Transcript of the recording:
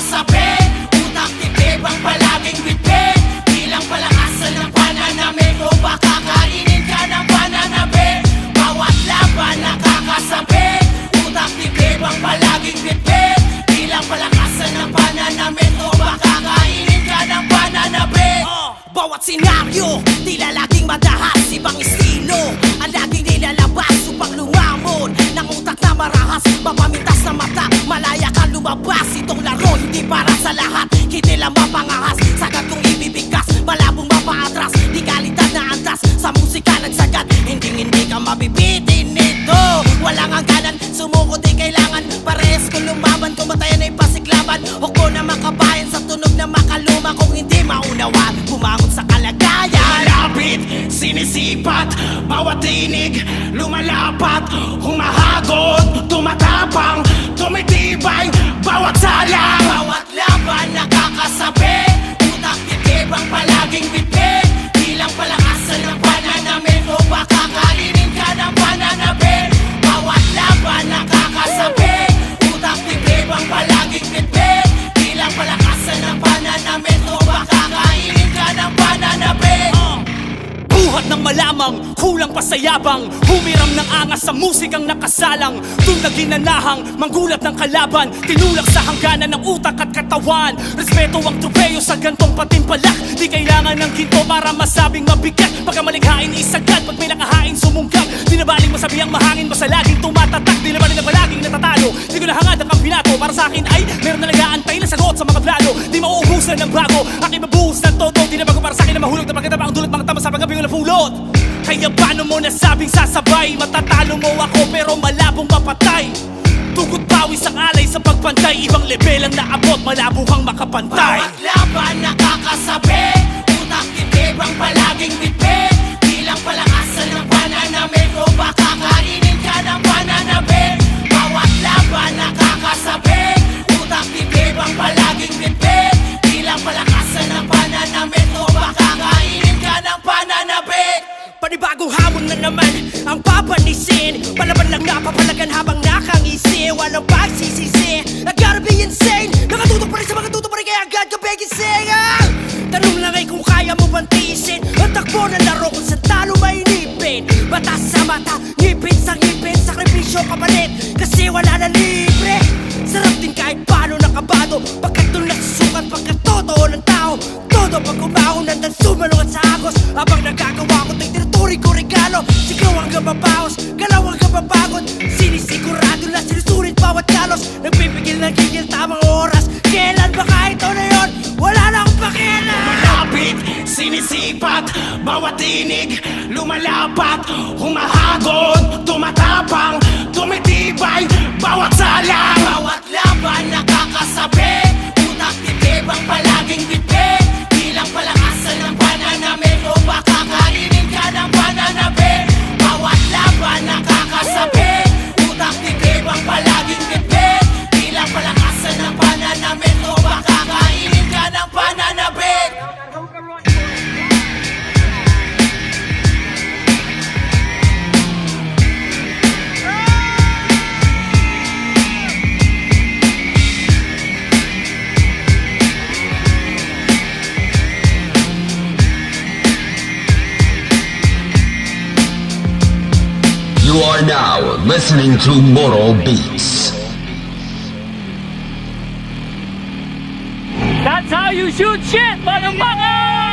nakakasabi. Utak titib ang palaging bitbit, bilang palakasan ng pananamit. O baka kainin ka ng pananabi. Bawat laban nakakasabi. Utak titib ang palaging bitbit, bilang palakasan ng pananamit. O baka kainin ka ng pananabi. Bawat senaryo, tila laging madahas, ibang estilo ang laging nilalabas upang lumamon ng utak na marahas, mapamintas na mata, malaya kang lumabas. Itong laro hindi para sa lahat, hindi lang mapangahas. Sagad kong ibibigkas, malabong mapaatras, di kalidad na antas, sa musika nagsagat. Hindi ka mabibitin nito, walang hangganan, sumuko di kailangan. Parehas kung lumaban, kumatayan ay pasiklaban. Hukbo na makabayan sa tunog na makaluma. Kung hindi maunawa, bumangon sa kalagayan. Malapit, sinisipat, bawat tinig lumalapat, humahagod, tumatapang, tumitibay, bawat salang. Bawat laban nakakasabi. Utak titib ang palaging bitbit, bilang palakasan ng pananamit. O baka kainin ka ng pananabi. Bawat laban nakakasabi. Utak titib ang palaging bitbit, bilang palakasan ng pananamit. O baka kainin ka ng pananabi. Buhat ng malamang, kulang pa sa yabang, humiram ng angas sa musikang nakasalang. Doon na ginanahang, manggulat ng kalaban, tinulak sa hangganan ng utak at katawan. Respeto ang tropeyo sa gantong patimpalak, di kailangan ng ginto para masabing mabigat. Pagkamalikhain isagad, pag may nakahain sumungkap. Di na baling masabi ang mahangin, basta laging tumatatak. Di na baling na palaging natatalo, di ko nahangad ang kampinato. Para sa akin ay meron na nag-aantay na sagot sa mga plano. Di mauubusan ng bago, aking mabuhos ng todo. Di na bago para sa akin na mahulog na pagkataba ang dulot mga tama sa paggabi ko pulot. Kaya paano mo nasabing sasabay? Matatalo mo ako pero malabong mapatay. Tugot pawis ang alay sa pagpantay, ibang level ang naabot, malabo kang makapantay. Bawat laban nakakasabi. Utak titib ang palaging bitbit, bilang palakasan ng pananamit. O baka kainin ka ng pananabi. Bawat laban nakakasabi. Utak titib ang palaging bitbit, bilang palakasan ng pananamit. O baka kainin ka ng pananabi. Panibagong hamon na naman ang papanisin, palaban lang napapalagan habang nakangisi. Walang pagsisisi, I gotta be insane. Nakatutok pa rin sa mga tutok pa rin kaya agad ka begising. Tanong lang ay kung kaya mo bang tiisin ang takbo ng laro kung sa talo may inipin. Mata sa mata, ngipin sa ngipin, sakripisyo kapalit kasi wala na libre. Sarap din kahit paano nakabado, pagkat doon nagsusukat pagkat totoo ng tao. Todo pag umahon nandang sumalungat sa agos, habang nagagawa ko ng teritoryo ko regalo. Sigaw hanggang mabawas, galaw hanggang mapagod, sinisigurado na sinusulit bawat kalos. Nagpipigil ng gigil tamang oras, kailan ba kahit ito na yun, wala na akong pakialam. Malapit, sinisipat, bawat tinig lumalapat, humahagod, tumatapang, tumitibay, bawat salang. Bawat laban nakakasabi. Utak titib ang palaging bitbit, bilang palakasan ng pananamit. O baka kainin ka ng pananabi. Bawat laban nakakasabi. Utak titib ang palaging bitbit, bilang palakasan ng pananamit. O baka kainin ka ng pananabi. You are now listening to Moro Beats. That's how you shoot shit, motherfucker!